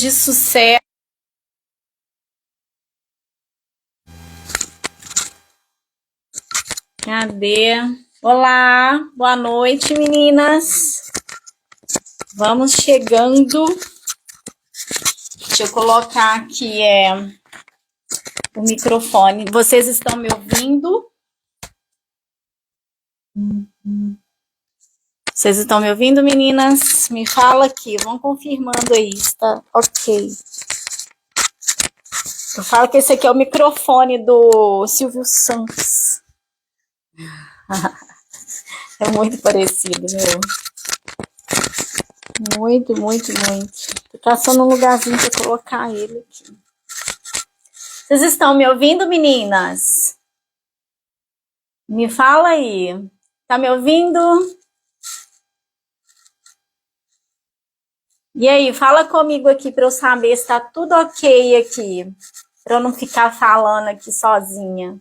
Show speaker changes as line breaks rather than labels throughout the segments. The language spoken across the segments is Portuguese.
de sucesso. Cadê? Olá, boa noite, meninas. Vamos chegando. Deixa eu colocar aqui o microfone. Vocês estão me ouvindo? Vocês estão me ouvindo, meninas? Me fala aqui, vão confirmando aí, está ok. Eu falo que esse aqui é o microfone do Silvio Santos. É muito parecido, meu. Muito, muito, muito. Tô caçando um lugarzinho para colocar ele aqui. Vocês estão me ouvindo, meninas? Me fala aí. Tá me ouvindo? E aí, fala comigo aqui para eu saber se tá tudo ok aqui. Para eu não ficar falando aqui sozinha.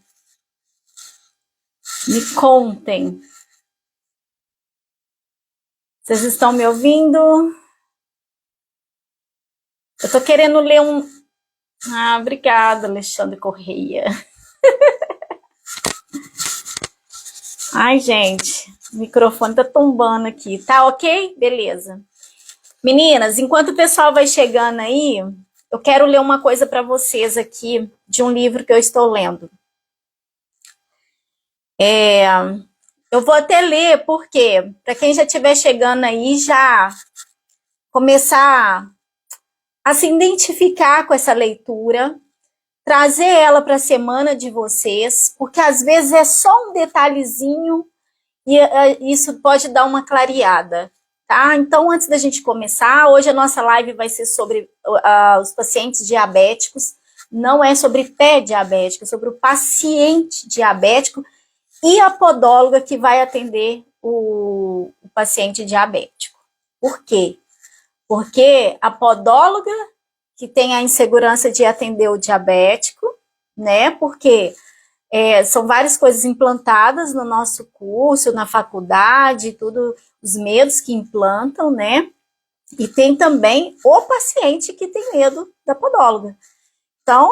Me contem. Vocês estão me ouvindo? Eu tô querendo ler um... Ah, obrigada, Alexandre Correia. Ai, gente, o microfone tá tombando aqui. Tá ok? Beleza. Meninas, enquanto o pessoal vai chegando aí, eu quero ler uma coisa para vocês aqui, de um livro que eu estou lendo. Eu vou até ler, porque para quem já estiver chegando aí, já começar a se identificar com essa leitura, trazer ela para a semana de vocês, porque às vezes é só um detalhezinho e isso pode dar uma clareada, tá? Então, antes da gente começar, hoje a nossa live vai ser sobre os pacientes diabéticos, não é sobre pé diabético, é sobre o paciente diabético e a podóloga que vai atender o paciente diabético. Por quê? Porque a podóloga que tem a insegurança de atender o diabético, né? Porque são várias coisas implantadas no nosso curso, na faculdade, tudo, os medos que implantam, né? E tem também o paciente que tem medo da podóloga. Então,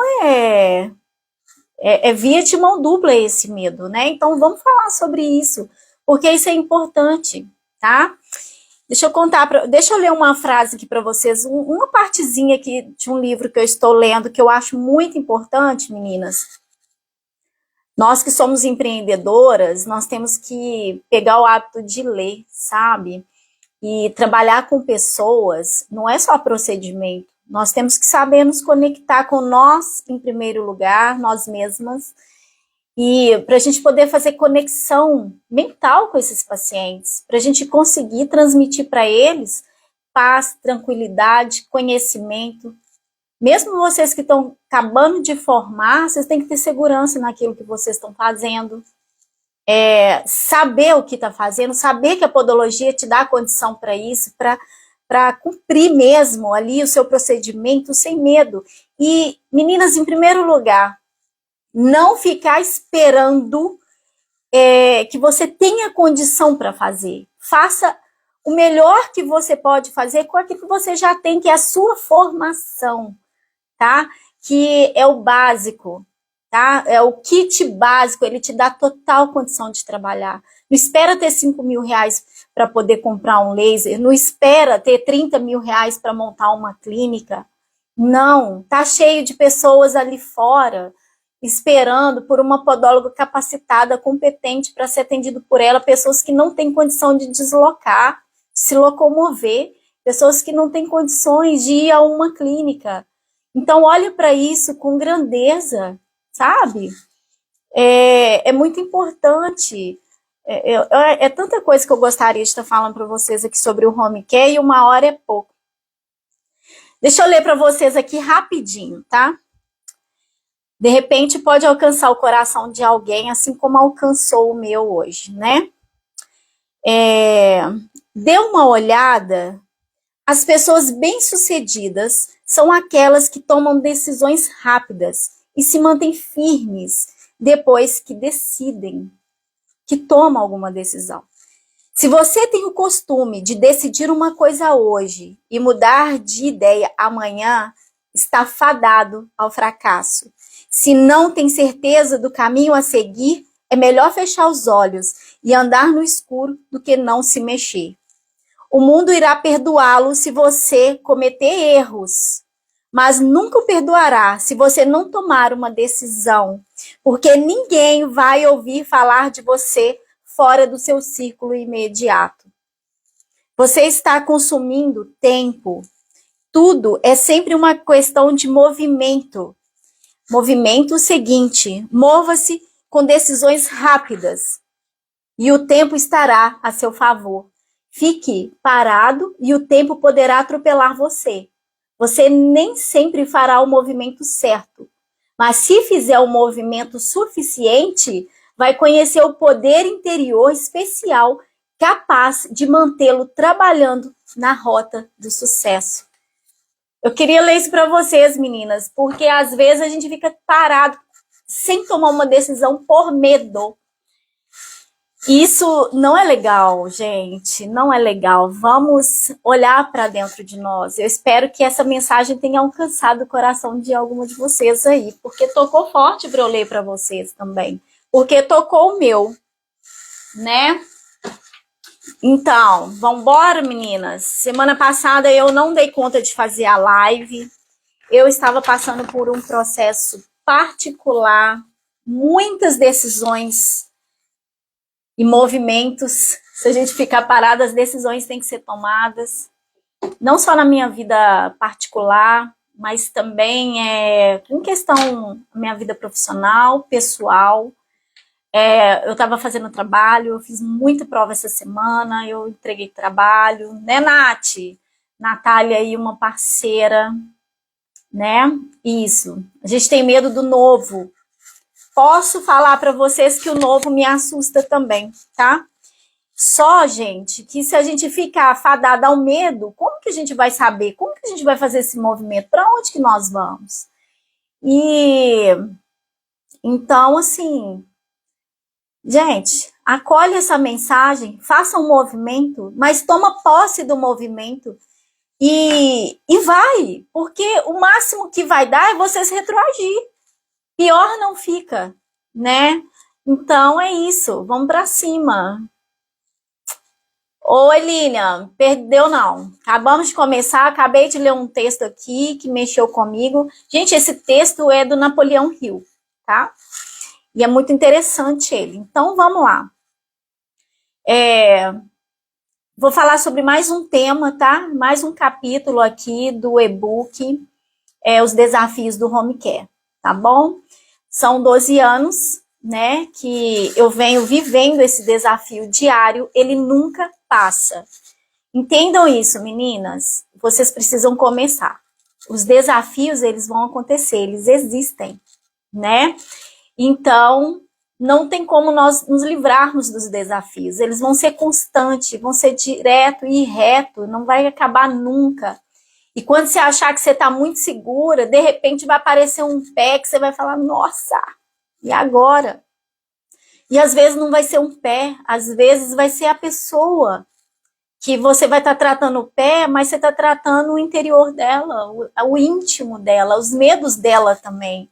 via de mão dupla esse medo, né? Então, vamos falar sobre isso, porque isso é importante, tá? Deixa eu ler uma frase aqui para vocês, uma partezinha aqui de um livro que eu estou lendo, que eu acho muito importante, meninas. Nós que somos empreendedoras, nós temos que pegar o hábito de ler, sabe? E trabalhar com pessoas não é só procedimento. Nós temos que saber nos conectar com nós, em primeiro lugar, nós mesmas, e para a gente poder fazer conexão mental com esses pacientes, para a gente conseguir transmitir para eles paz, tranquilidade, conhecimento. Mesmo vocês que estão acabando de formar, vocês têm que ter segurança naquilo que vocês estão fazendo. Saber o que está fazendo, saber que a podologia te dá condição para isso, para cumprir mesmo ali o seu procedimento sem medo. E, meninas, em primeiro lugar, não ficar esperando que você tenha condição para fazer. Faça o melhor que você pode fazer com aquilo que você já tem, que é a sua formação, tá? Que é o básico, tá? É o kit básico, ele te dá total condição de trabalhar. Não espera ter 5 mil reais para poder comprar um laser, não espera ter 30 mil reais para montar uma clínica. Não, tá cheio de pessoas ali fora esperando por uma podóloga capacitada, competente para ser atendido por ela, pessoas que não têm condição de deslocar, se locomover, pessoas que não têm condições de ir a uma clínica. Então, olha para isso com grandeza, sabe? É muito importante. É tanta coisa que eu gostaria de estar falando para vocês aqui sobre o home care e 1 hora é pouco. Deixa eu ler para vocês aqui rapidinho, tá? De repente pode alcançar o coração de alguém, assim como alcançou o meu hoje, né? Dê uma olhada. As pessoas bem-sucedidas são aquelas que tomam decisões rápidas e se mantêm firmes depois que decidem, que tomam alguma decisão. Se você tem o costume de decidir uma coisa hoje e mudar de ideia amanhã, está fadado ao fracasso. Se não tem certeza do caminho a seguir, é melhor fechar os olhos e andar no escuro do que não se mexer. O mundo irá perdoá-lo se você cometer erros, mas nunca o perdoará se você não tomar uma decisão, porque ninguém vai ouvir falar de você fora do seu círculo imediato. Você está consumindo tempo. Tudo é sempre uma questão de movimento. Movimento seguinte, mova-se com decisões rápidas e o tempo estará a seu favor. Fique parado e o tempo poderá atropelar você. Você nem sempre fará o movimento certo, mas se fizer o movimento suficiente, vai conhecer o poder interior especial capaz de mantê-lo trabalhando na rota do sucesso. Eu queria ler isso para vocês, meninas, porque às vezes a gente fica parado sem tomar uma decisão por medo. Isso não é legal, gente, não é legal. Vamos olhar para dentro de nós. Eu espero que essa mensagem tenha alcançado o coração de alguma de vocês aí, porque tocou forte para eu ler para vocês também, porque tocou o meu, né? Então, vamos embora, meninas. Semana passada eu não dei conta de fazer a live. Eu estava passando por um processo particular, muitas decisões e movimentos. Se a gente ficar parado, as decisões têm que ser tomadas. Não só na minha vida particular, mas também em questão da minha vida profissional, pessoal. Eu estava fazendo trabalho, eu fiz muita prova essa semana, eu entreguei trabalho, né, Nath? Natália aí, uma parceira, né? Isso. A gente tem medo do novo. Posso falar para vocês que o novo me assusta também, tá? Só, gente, que se a gente ficar fadada ao medo, como que a gente vai saber? Como que a gente vai fazer esse movimento? Para onde que nós vamos? E então, assim, gente, acolhe essa mensagem, faça um movimento, mas toma posse do movimento e vai, porque o máximo que vai dar é vocês retroagir. Pior não fica, né? Então é isso, vamos para cima. Oi, Lilian, perdeu não. Acabamos de começar, acabei de ler um texto aqui que mexeu comigo. Gente, esse texto é do Napoleão Hill, tá? E é muito interessante ele. Então, vamos lá. Vou falar sobre mais um tema, tá? Mais um capítulo aqui do e-book, Os Desafios do Home Care, tá bom? São 12 anos, né, que eu venho vivendo esse desafio diário, ele nunca passa. Entendam isso, meninas. Vocês precisam começar. Os desafios, eles vão acontecer, eles existem, né? Então, não tem como nós nos livrarmos dos desafios. Eles vão ser constantes, vão ser direto e reto, não vai acabar nunca. E quando você achar que você está muito segura, de repente vai aparecer um pé que você vai falar, nossa, e agora? E às vezes não vai ser um pé, às vezes vai ser a pessoa que você vai estar tratando o pé, mas você está tratando o interior dela, o íntimo dela, os medos dela também.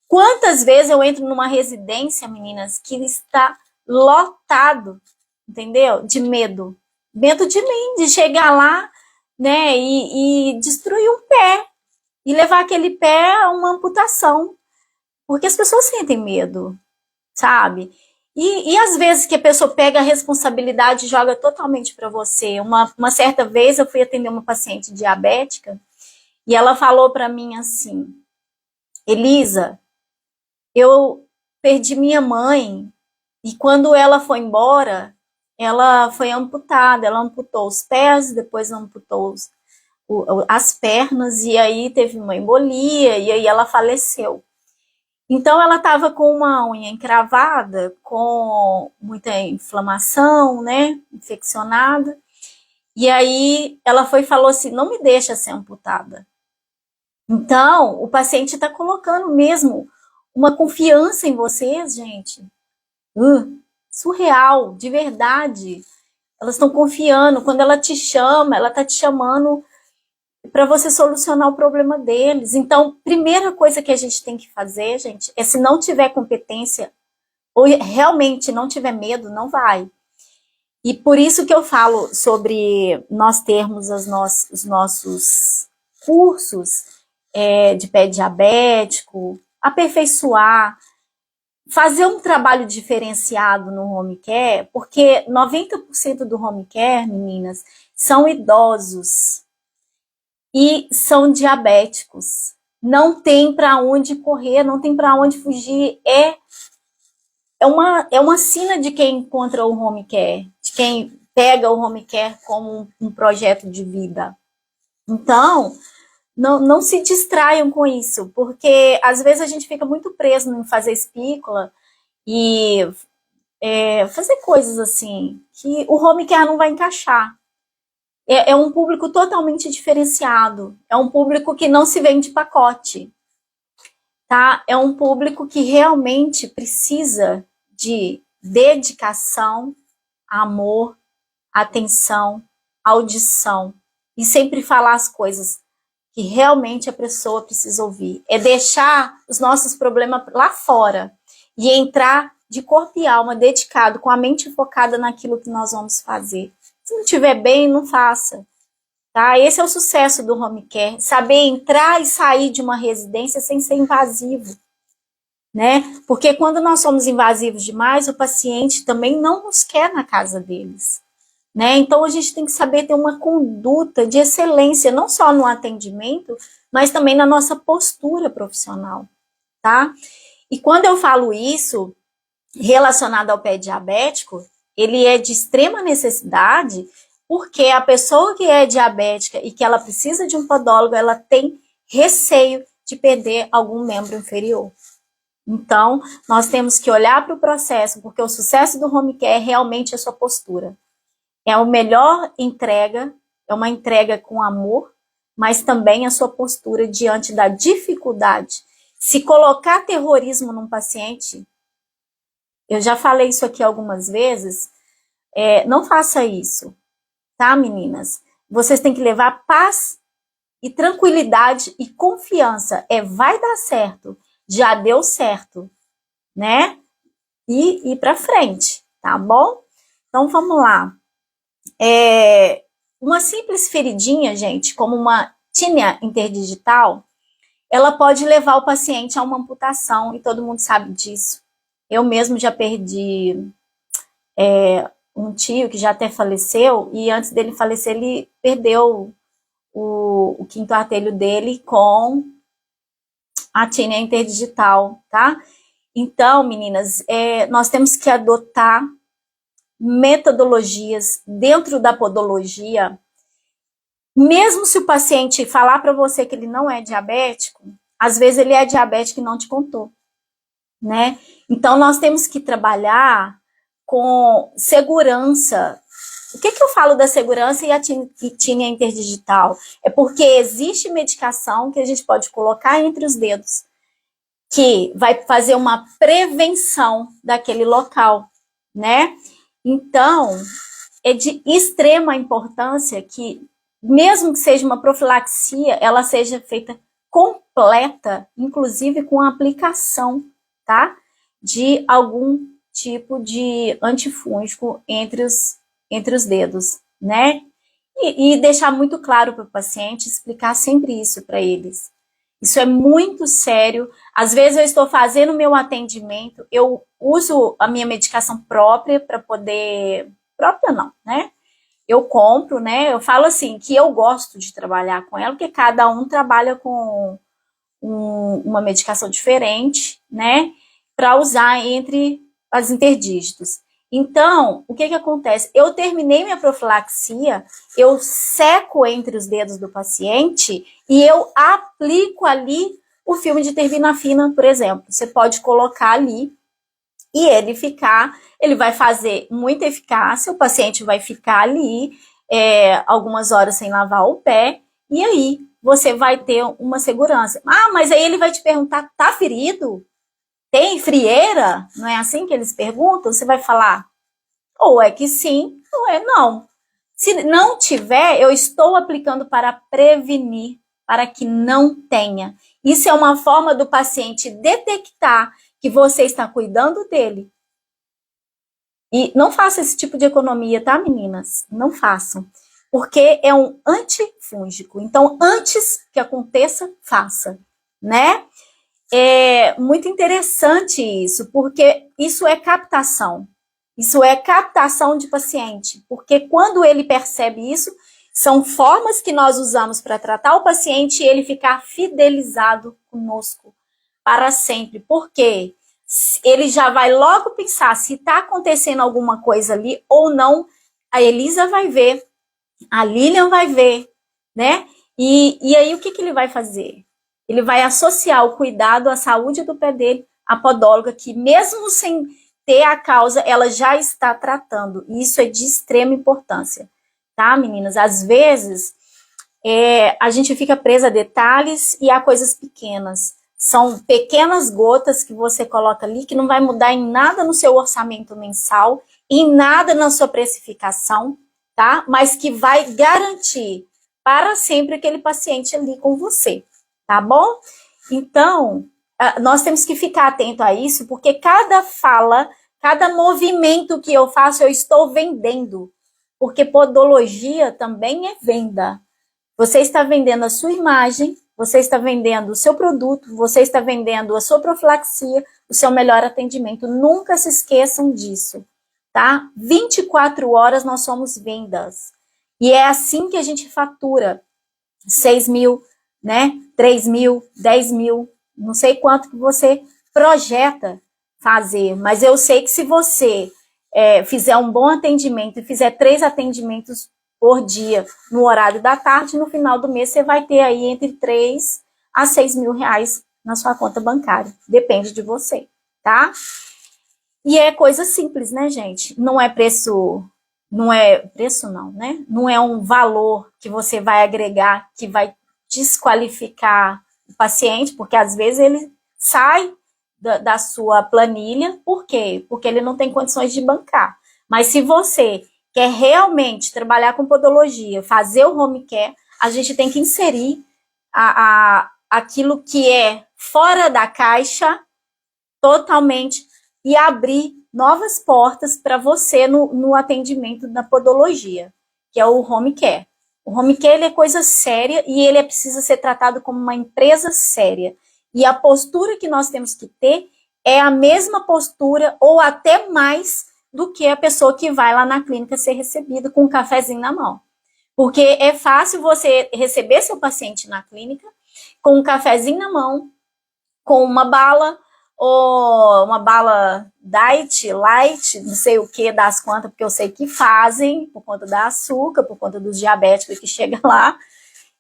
Quantas vezes eu entro numa residência, meninas, que está lotado, entendeu? De medo. Medo de mim, de chegar lá, né, e destruir um pé. E levar aquele pé a uma amputação. Porque as pessoas sentem medo, sabe? E às vezes que a pessoa pega a responsabilidade e joga totalmente para você. Uma certa vez eu fui atender uma paciente diabética e ela falou para mim assim, Elisa, eu perdi minha mãe e quando ela foi embora, ela foi amputada. Ela amputou os pés, depois amputou as pernas e aí teve uma embolia e aí ela faleceu. Então ela estava com uma unha encravada, com muita inflamação, né, infeccionada. E aí ela foi e falou assim, não me deixa ser amputada. Então o paciente está colocando mesmo uma confiança em vocês, gente. Surreal, de verdade. Elas estão confiando. Quando ela te chama, ela está te chamando para você solucionar o problema deles. Então, primeira coisa que a gente tem que fazer, gente, é se não tiver competência ou realmente não tiver medo, não vai. E por isso que eu falo sobre nós termos os nossos cursos de pé diabético, aperfeiçoar, fazer um trabalho diferenciado no home care, porque 90% do home care, meninas, são idosos e são diabéticos. Não tem para onde correr, não tem para onde fugir. É uma sina de quem encontra o home care, de quem pega o home care como um projeto de vida. Então, não se distraiam com isso, porque às vezes a gente fica muito preso em fazer espícula e fazer coisas assim, que o home care não vai encaixar. É um público totalmente diferenciado, é um público que não se vende pacote, tá? É um público que realmente precisa de dedicação, amor, atenção, audição e sempre falar as coisas que realmente a pessoa precisa ouvir. É deixar os nossos problemas lá fora e entrar de corpo e alma, dedicado, com a mente focada naquilo que nós vamos fazer. Se não estiver bem, não faça. Tá? Esse é o sucesso do home care, saber entrar e sair de uma residência sem ser invasivo. Né? Porque quando nós somos invasivos demais, o paciente também não nos quer na casa deles. Né? Então a gente tem que saber ter uma conduta de excelência, não só no atendimento, mas também na nossa postura profissional. Tá? E quando eu falo isso, relacionado ao pé diabético, ele é de extrema necessidade, porque a pessoa que é diabética e que ela precisa de um podólogo, ela tem receio de perder algum membro inferior. Então, nós temos que olhar para o processo, porque o sucesso do home care é realmente a sua postura. É a melhor entrega, é uma entrega com amor, mas também a sua postura diante da dificuldade. Se colocar terrorismo num paciente, eu já falei isso aqui algumas vezes, não faça isso, tá, meninas? Vocês têm que levar paz e tranquilidade e confiança. Vai dar certo. Já deu certo, né? E ir para frente, tá bom? Então, vamos lá. Uma simples feridinha, gente, como uma tínia interdigital, ela pode levar o paciente a uma amputação, e todo mundo sabe disso. Eu mesmo já perdi um tio que já até faleceu, e antes dele falecer, ele perdeu o quinto artelho dele com a tínia interdigital, tá? Então, meninas, nós temos que adotar metodologias dentro da podologia. Mesmo se o paciente falar para você que ele não é diabético, às vezes ele é diabético e não te contou, né? Então, nós temos que trabalhar com segurança. O que eu falo da segurança e a tínia interdigital? É porque existe medicação que a gente pode colocar entre os dedos, que vai fazer uma prevenção daquele local, né? Então, é de extrema importância que, mesmo que seja uma profilaxia, ela seja feita completa, inclusive com a aplicação, tá? De algum tipo de antifúngico entre os dedos, né? E deixar muito claro para o paciente, explicar sempre isso para eles. Isso é muito sério. Às vezes eu estou fazendo meu atendimento, eu uso a minha medicação própria para poder... Própria não, né? Eu compro, né? Eu falo assim, que eu gosto de trabalhar com ela, porque cada um trabalha com uma medicação diferente, né? Para usar entre as interdígitos. Então, o que acontece? Eu terminei minha profilaxia, eu seco entre os dedos do paciente e eu aplico ali o filme de terbinafina, por exemplo. Você pode colocar ali e ele vai fazer muita eficácia, o paciente vai ficar ali algumas horas sem lavar o pé, e aí você vai ter uma segurança. Ah, mas aí ele vai te perguntar, tá ferido? Tem frieira? Não é assim que eles perguntam? Você vai falar, ou é que sim, Não é, não. Se não tiver, eu estou aplicando para prevenir, para que não tenha. Isso é uma forma do paciente detectar que você está cuidando dele. E não faça esse tipo de economia, tá, meninas? Não façam. Porque é um antifúngico. Então, antes que aconteça, faça, né? É muito interessante isso, porque isso é captação. Isso é captação de paciente, porque quando ele percebe isso, são formas que nós usamos para tratar o paciente e ele ficar fidelizado conosco para sempre. Por quê? Ele já vai logo pensar se está acontecendo alguma coisa ali ou não. A Elisa vai ver, a Lilian vai ver, né? E aí o que ele vai fazer? Ele vai associar o cuidado à saúde do pé dele à podóloga, que mesmo sem ter a causa, ela já está tratando. E isso é de extrema importância, tá, meninas? Às vezes, a gente fica presa a detalhes e a coisas pequenas. São pequenas gotas que você coloca ali, que não vai mudar em nada no seu orçamento mensal, em nada na sua precificação, tá? Mas que vai garantir para sempre aquele paciente ali com você, tá bom? Então, nós temos que ficar atento a isso, porque cada fala, cada movimento que eu faço, eu estou vendendo. Porque podologia também é venda. Você está vendendo a sua imagem, você está vendendo o seu produto, você está vendendo a sua profilaxia, o seu melhor atendimento. Nunca se esqueçam disso, tá? 24 horas nós somos vendas. E é assim que a gente fatura 6 mil, né? 3 mil, 10 mil, não sei quanto que você projeta fazer, mas eu sei que se você fizer um bom atendimento e fizer 3 atendimentos por dia no horário da tarde, no final do mês você vai ter aí entre 3 a 6 mil reais na sua conta bancária. Depende de você, tá? E é coisa simples, né, gente? Não é preço não, né? Não é um valor que você vai agregar que vai desqualificar o paciente, porque às vezes ele sai da sua planilha, por quê? Porque ele não tem condições de bancar. Mas se você quer realmente trabalhar com podologia, fazer o home care, a gente tem que inserir aquilo que é fora da caixa totalmente e abrir novas portas para você no atendimento da podologia, que é o home care. O home care ele é coisa séria e ele precisa ser tratado como uma empresa séria. E a postura que nós temos que ter é a mesma postura ou até mais do que a pessoa que vai lá na clínica ser recebida com um cafezinho na mão. Porque é fácil você receber seu paciente na clínica com um cafezinho na mão, com uma bala, ou uma bala diet, light, não sei o que das quantas, porque eu sei que fazem, por conta da açúcar, por conta dos diabéticos que chegam lá,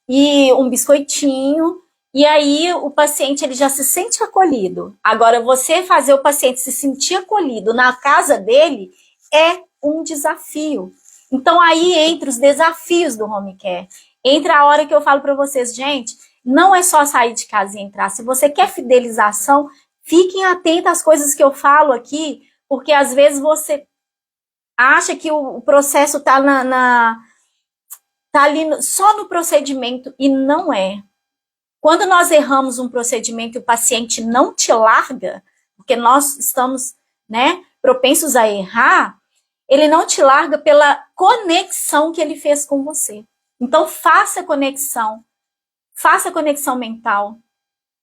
e um biscoitinho, e aí o paciente ele já se sente acolhido. Agora, você fazer o paciente se sentir acolhido na casa dele é um desafio. Então, aí entra os desafios do home care. Entra a hora que eu falo para vocês, gente, não é só sair de casa e entrar. Se você quer fidelização, fiquem atentos às coisas que eu falo aqui, porque às vezes você acha que o processo está tá ali só no procedimento e não é. Quando nós erramos um procedimento e o paciente não te larga, porque nós estamos, né, propensos a errar, ele não te larga pela conexão que ele fez com você. Então faça conexão mental,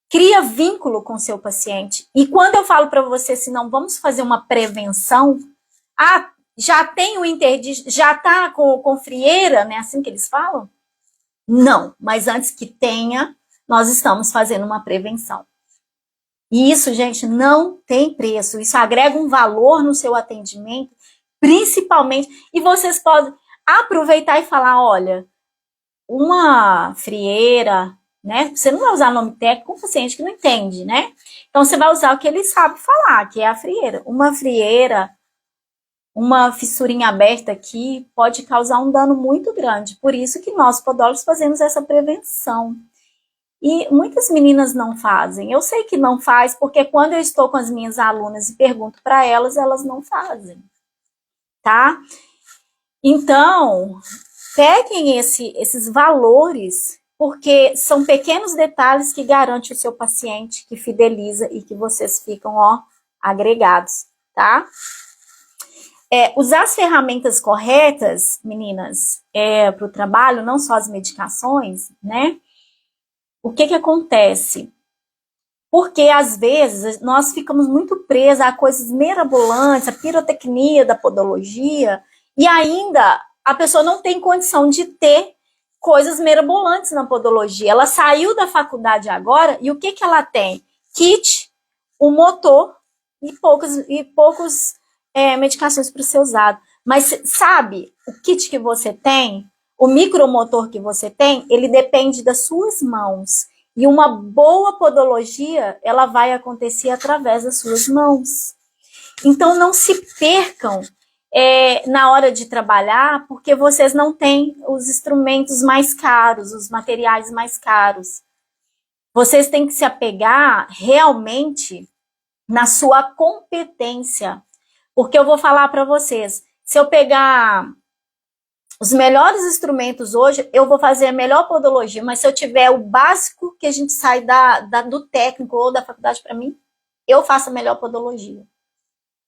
cria vínculo com seu paciente. E quando eu falo para você, se não vamos fazer uma prevenção, já tem o interdito, já está com frieira, né? Assim que eles falam? Não, mas antes que tenha, nós estamos fazendo uma prevenção. E isso, gente, não tem preço. Isso agrega um valor no seu atendimento, principalmente. E vocês podem aproveitar e falar, olha, uma frieira, né? Você não vai usar nome técnico com um paciente que não entende, né? Então, você vai usar o que ele sabe falar, que é a frieira. Uma frieira, uma fissurinha aberta aqui pode causar um dano muito grande. Por isso que nós, podólogos, fazemos essa prevenção. E muitas meninas não fazem. Eu sei que não faz, porque quando eu estou com as minhas alunas e pergunto para elas, elas não fazem, tá? Então, peguem esses valores, porque são pequenos detalhes que garantem o seu paciente, que fideliza e que vocês ficam, ó, agregados, tá? Usar as ferramentas corretas, meninas, para o trabalho, não só as medicações, né? O que acontece? Porque, às vezes, nós ficamos muito presos a coisas mirabolantes, a pirotecnia da podologia, e ainda a pessoa não tem condição de ter coisas mirabolantes na podologia. Ela saiu da faculdade agora, e o que ela tem? Kit, o motor e poucos medicações para ser usado. Mas sabe, o kit que você tem, o micromotor que você tem, ele depende das suas mãos. E uma boa podologia, ela vai acontecer através das suas mãos. Então, não se percam na hora de trabalhar, porque vocês não têm os instrumentos mais caros, os materiais mais caros. Vocês têm que se apegar realmente na sua competência. Porque eu vou falar para vocês, se eu pegar os melhores instrumentos hoje, eu vou fazer a melhor podologia, mas se eu tiver o básico que a gente sai do técnico ou da faculdade para mim, eu faço a melhor podologia.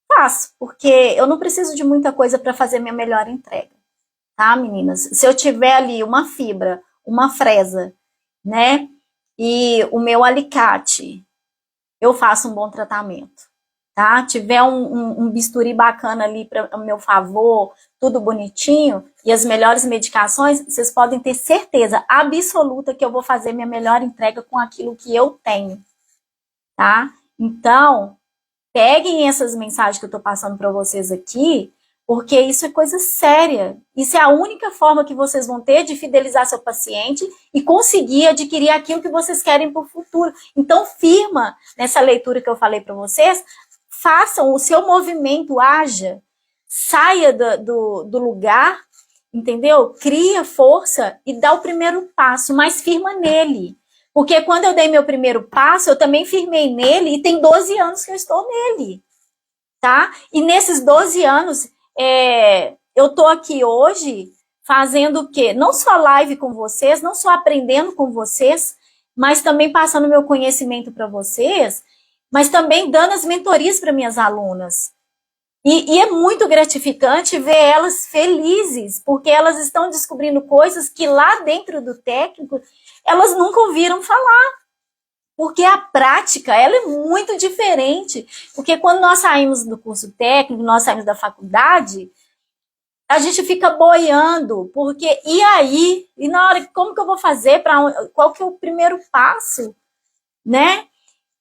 Faço, porque eu não preciso de muita coisa para fazer minha melhor entrega, tá, meninas? Se eu tiver ali uma fibra, uma fresa, né, e o meu alicate, eu faço um bom tratamento. Tá? Tiver um bisturi bacana ali para o meu favor, tudo bonitinho, e as melhores medicações, vocês podem ter certeza absoluta que eu vou fazer minha melhor entrega com aquilo que eu tenho, tá? Então, peguem essas mensagens que eu tô passando para vocês aqui, porque isso é coisa séria. Isso é a única forma que vocês vão ter de fidelizar seu paciente e conseguir adquirir aquilo que vocês querem para o futuro. Então, firma nessa leitura que eu falei para vocês, façam o seu movimento, haja, saia do lugar, entendeu? Cria força e dá o primeiro passo, mas firma nele. Porque quando eu dei meu primeiro passo, eu também firmei nele e tem 12 anos que eu estou nele, tá? E nesses 12 anos, eu tô aqui hoje fazendo o quê? Não só live com vocês, não só aprendendo com vocês, mas também passando meu conhecimento para vocês, mas também dando as mentorias para minhas alunas. E é muito gratificante ver elas felizes, porque elas estão descobrindo coisas que lá dentro do técnico elas nunca ouviram falar. Porque a prática, ela é muito diferente. Porque quando nós saímos do curso técnico, nós saímos da faculdade, a gente fica boiando, porque e aí? E na hora, como que eu vou fazer? Qual que é o primeiro passo? Né?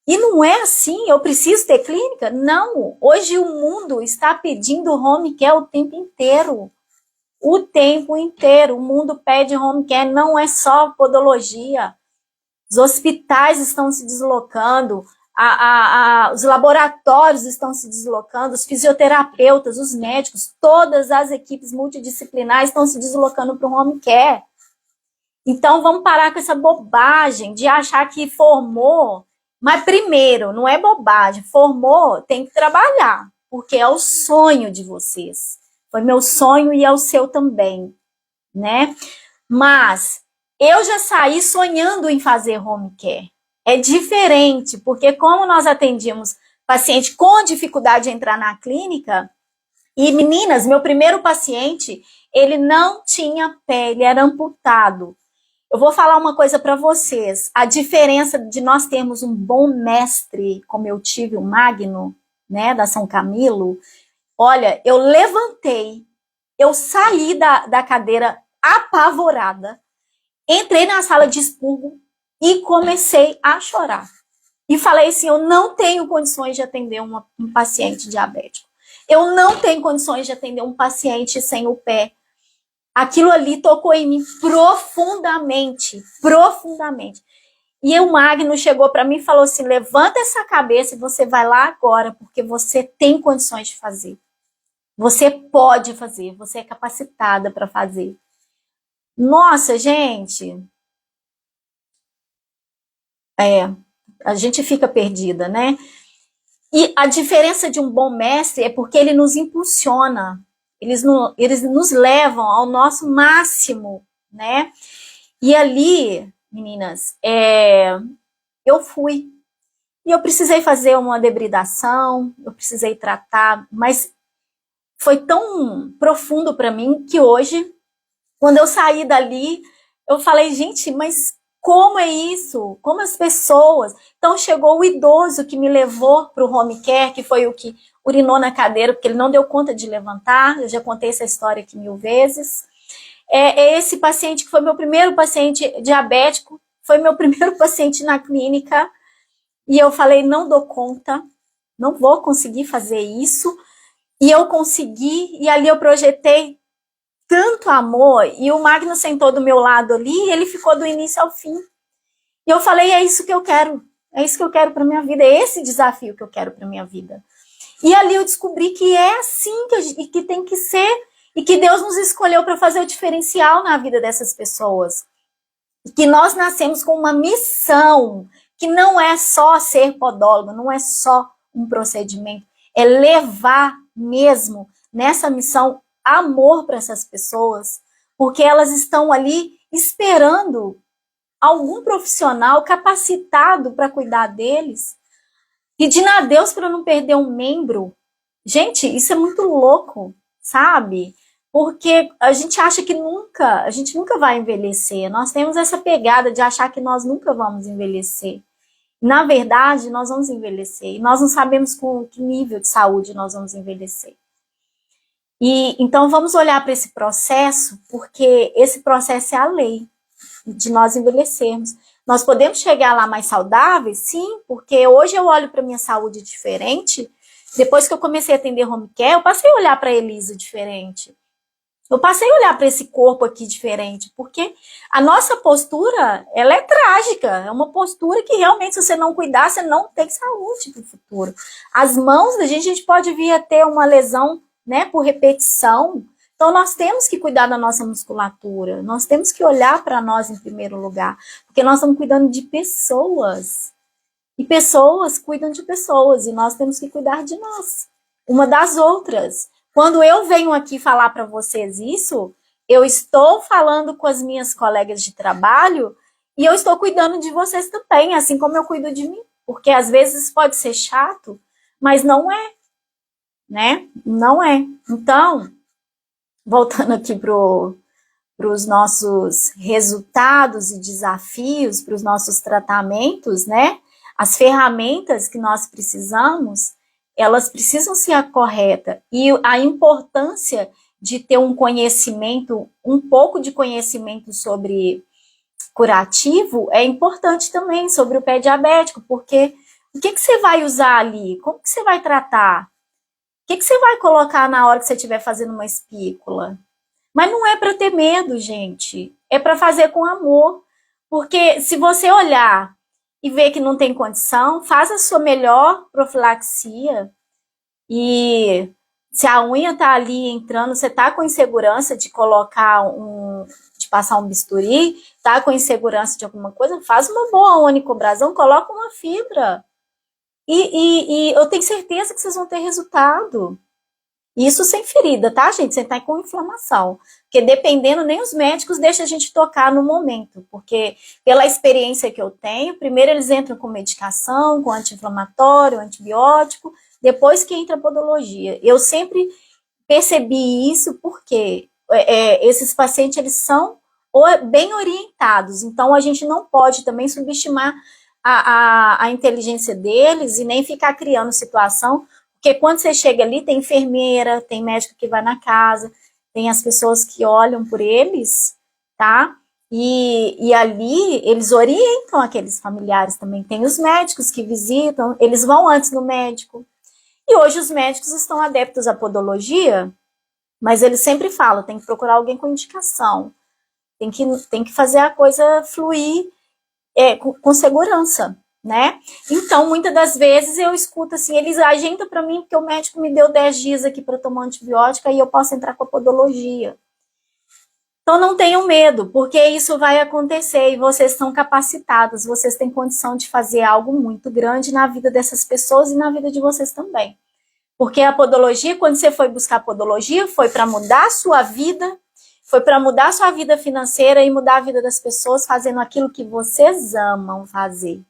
E não é assim, eu preciso ter clínica? Não, hoje o mundo está pedindo home care o tempo inteiro. O tempo inteiro, o mundo pede home care, não é só podologia. Os hospitais estão se deslocando, os laboratórios estão se deslocando, os fisioterapeutas, os médicos, todas as equipes multidisciplinares estão se deslocando para o home care. Então vamos parar com essa bobagem de achar que formou. Mas primeiro, não é bobagem, formou, tem que trabalhar, porque é o sonho de vocês. Foi meu sonho e é o seu também, né? Mas eu já saí sonhando em fazer home care. É diferente, porque como nós atendíamos paciente com dificuldade de entrar na clínica, e meninas, meu primeiro paciente, ele não tinha pé, ele era amputado. Eu vou falar uma coisa para vocês. A diferença de nós termos um bom mestre, como eu tive o Magno, né, da São Camilo. Olha, eu levantei, eu saí da cadeira apavorada, entrei na sala de expurgo e comecei a chorar. E falei assim, eu não tenho condições de atender um paciente diabético. Eu não tenho condições de atender um paciente sem o pé. Aquilo ali tocou em mim profundamente, profundamente. E o Magno chegou para mim e falou assim, levanta essa cabeça e você vai lá agora, porque você tem condições de fazer. Você pode fazer, você é capacitada para fazer. Nossa, gente, a gente fica perdida, né? E a diferença de um bom mestre é porque ele nos impulsiona. eles nos levam ao nosso máximo, né? E ali, meninas, eu fui. E eu precisei fazer uma debridação, eu precisei tratar, mas foi tão profundo para mim que hoje, quando eu saí dali, eu falei, gente, mas como é isso? Como as pessoas... Então chegou o idoso que me levou para o home care, que foi o que urinou na cadeira, porque ele não deu conta de levantar, eu já contei essa história aqui 1000 vezes. Esse paciente que foi meu primeiro paciente diabético, foi meu primeiro paciente na clínica, e eu falei, não dou conta, não vou conseguir fazer isso, e eu consegui, e ali eu projetei tanto amor, e o Magno sentou do meu lado ali, e ele ficou do início ao fim. E eu falei, é isso que eu quero para minha vida, é esse desafio que eu quero para minha vida. E ali eu descobri que é assim que tem que ser, e que Deus nos escolheu para fazer o diferencial na vida dessas pessoas. E que nós nascemos com uma missão, que não é só ser podólogo, não é só um procedimento, é levar mesmo nessa missão amor para essas pessoas, porque elas estão ali esperando algum profissional capacitado para cuidar deles, pedindo a Deus para não perder um membro. Gente, isso é muito louco, sabe? Porque a gente acha que a gente nunca vai envelhecer. Nós temos essa pegada de achar que nós nunca vamos envelhecer. Na verdade, nós vamos envelhecer. E nós não sabemos com que nível de saúde nós vamos envelhecer. E então vamos olhar para esse processo, porque esse processo é a lei de nós envelhecermos. Nós podemos chegar lá mais saudáveis, sim, porque hoje eu olho para minha saúde diferente. Depois que eu comecei a atender home care, eu passei a olhar para a Elisa diferente. Eu passei a olhar para esse corpo aqui diferente, porque a nossa postura, ela é trágica. É uma postura que realmente, se você não cuidar, você não tem saúde para o futuro. As mãos da gente pode vir a ter uma lesão, né, por repetição. Então, nós temos que cuidar da nossa musculatura. Nós temos que olhar para nós em primeiro lugar, porque nós estamos cuidando de pessoas. E pessoas cuidam de pessoas, e nós temos que cuidar de nós, uma das outras. Quando eu venho aqui falar para vocês isso, eu estou falando com as minhas colegas de trabalho e eu estou cuidando de vocês também, assim como eu cuido de mim. Porque às vezes pode ser chato, mas não é, né? Não é. Então, voltando aqui para os nossos resultados e desafios, para os nossos tratamentos, né? As ferramentas que nós precisamos, elas precisam ser a correta. E a importância de ter um conhecimento, um pouco de conhecimento sobre curativo é importante também, sobre o pé diabético, porque o que você vai usar ali? Como que você vai tratar? O que você vai colocar na hora que você estiver fazendo uma espícula? Mas não é para ter medo, gente. É para fazer com amor. Porque se você olhar e ver que não tem condição, faz a sua melhor profilaxia. E se a unha tá ali entrando, você tá com insegurança de de passar um bisturi, tá com insegurança de alguma coisa, faz uma boa onicobrasão, coloca uma fibra. E eu tenho certeza que vocês vão ter resultado. Isso sem ferida, tá, gente? Você tá com inflamação. Porque dependendo, nem os médicos deixam a gente tocar no momento. Porque pela experiência que eu tenho, primeiro eles entram com medicação, com anti-inflamatório, antibiótico, depois que entra a podologia. Eu sempre percebi isso porque esses pacientes, eles são bem orientados. Então, a gente não pode também subestimar a inteligência deles e nem ficar criando situação. Porque quando você chega ali, tem enfermeira, tem médico que vai na casa, tem as pessoas que olham por eles, tá? E ali, eles orientam aqueles familiares também. Tem os médicos que visitam, eles vão antes no médico. E hoje os médicos estão adeptos à podologia, mas eles sempre falam, tem que procurar alguém com indicação. Tem que fazer a coisa fluir com segurança, né? Então, muitas das vezes eu escuto assim, eles agendam para mim porque o médico me deu 10 dias aqui para tomar antibiótico e eu posso entrar com a podologia. Então, não tenham medo, porque isso vai acontecer e vocês estão capacitados, vocês têm condição de fazer algo muito grande na vida dessas pessoas e na vida de vocês também. Porque a podologia, quando você foi buscar a podologia, foi para mudar a sua vida, foi para mudar a sua vida financeira e mudar a vida das pessoas fazendo aquilo que vocês amam fazer.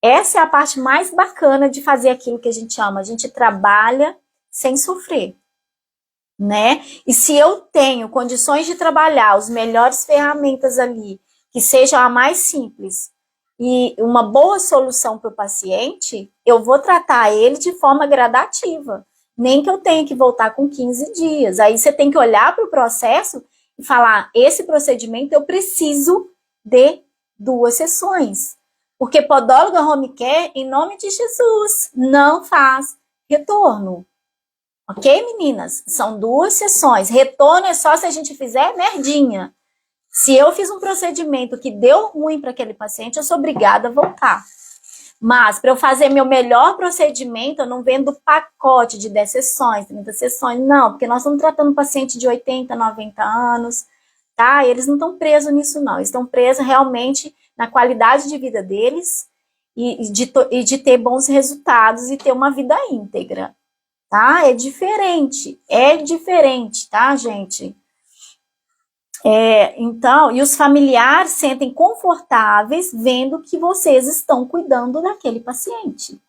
Essa é a parte mais bacana de fazer aquilo que a gente ama. A gente trabalha sem sofrer, né? E se eu tenho condições de trabalhar as melhores ferramentas ali, que sejam a mais simples e uma boa solução para o paciente, eu vou tratar ele de forma gradativa. Nem que eu tenha que voltar com 15 dias. Aí você tem que olhar para o processo e falar, esse procedimento eu preciso de 2 sessões. Porque podóloga home care, em nome de Jesus, não faz retorno. Ok, meninas? São 2 sessões. Retorno é só se a gente fizer merdinha. Se eu fiz um procedimento que deu ruim para aquele paciente, eu sou obrigada a voltar. Mas, para eu fazer meu melhor procedimento, eu não vendo pacote de 10 sessões, 30 sessões, não. Porque nós estamos tratando um paciente de 80, 90 anos, tá? Eles não estão presos nisso, não. Eles estão presos realmente na qualidade de vida deles e de ter bons resultados e ter uma vida íntegra, tá? É diferente, tá, gente? Então, e os familiares sentem confortáveis vendo que vocês estão cuidando daquele paciente.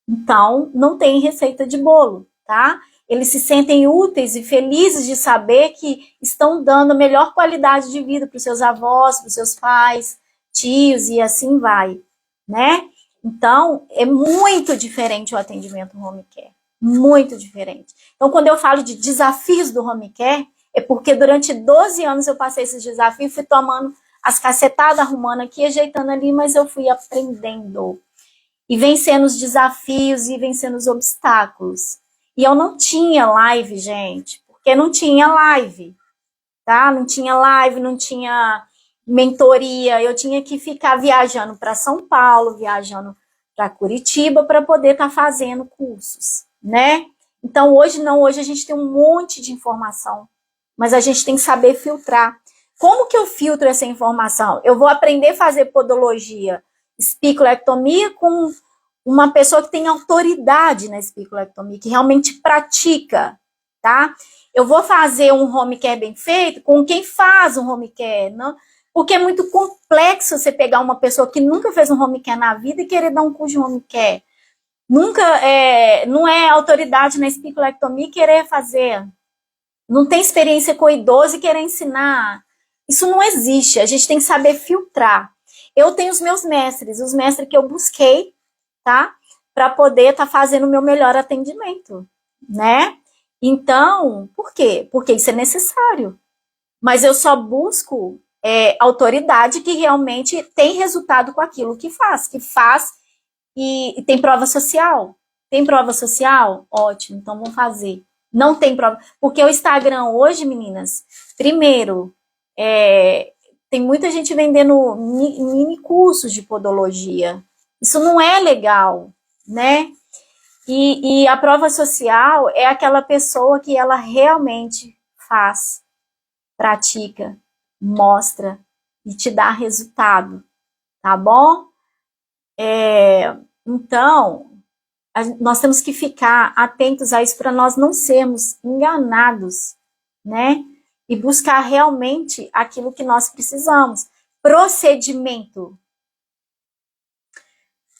Então, não tem receita de bolo, tá? Eles se sentem úteis e felizes de saber que estão dando a melhor qualidade de vida para os seus avós, para os seus pais, tios e assim vai, né? Então, é muito diferente o atendimento home care, muito diferente. Então, quando eu falo de desafios do home care, é porque durante 12 anos eu passei esses desafios, fui tomando as cacetadas, arrumando aqui, ajeitando ali, mas eu fui aprendendo. E vencendo os desafios e vencendo os obstáculos. E eu não tinha live, gente, porque não tinha live, tá? Não tinha live, não tinha mentoria, eu tinha que ficar viajando para São Paulo, viajando para Curitiba para poder estar fazendo cursos, né? Então hoje não, hoje a gente tem um monte de informação, mas a gente tem que saber filtrar. Como que eu filtro essa informação? Eu vou aprender a fazer podologia, espiculectomia com uma pessoa que tem autoridade na espiculectomia, que realmente pratica, tá? Eu vou fazer um home care bem feito com quem faz um home care, não? Porque é muito complexo você pegar uma pessoa que nunca fez um home care na vida e querer dar um curso de home care. Não é autoridade na espiculectomia querer fazer. Não tem experiência com idoso e querer ensinar. Isso não existe. A gente tem que saber filtrar. Eu tenho os meus mestres, os mestres que eu busquei, tá? Para poder estar fazendo o meu melhor atendimento, né? Então, por quê? Porque isso é necessário. Mas eu só busco autoridade que realmente tem resultado com aquilo que faz e tem prova social. Tem prova social? Ótimo, então vamos fazer. Não tem prova. Porque o Instagram hoje, meninas, primeiro, tem muita gente vendendo mini cursos de podologia. Isso não é legal, né? E a prova social é aquela pessoa que ela realmente faz, pratica, mostra e te dá resultado, tá bom? Então, nós temos que ficar atentos a isso para nós não sermos enganados, né? E buscar realmente aquilo que nós precisamos. Procedimento.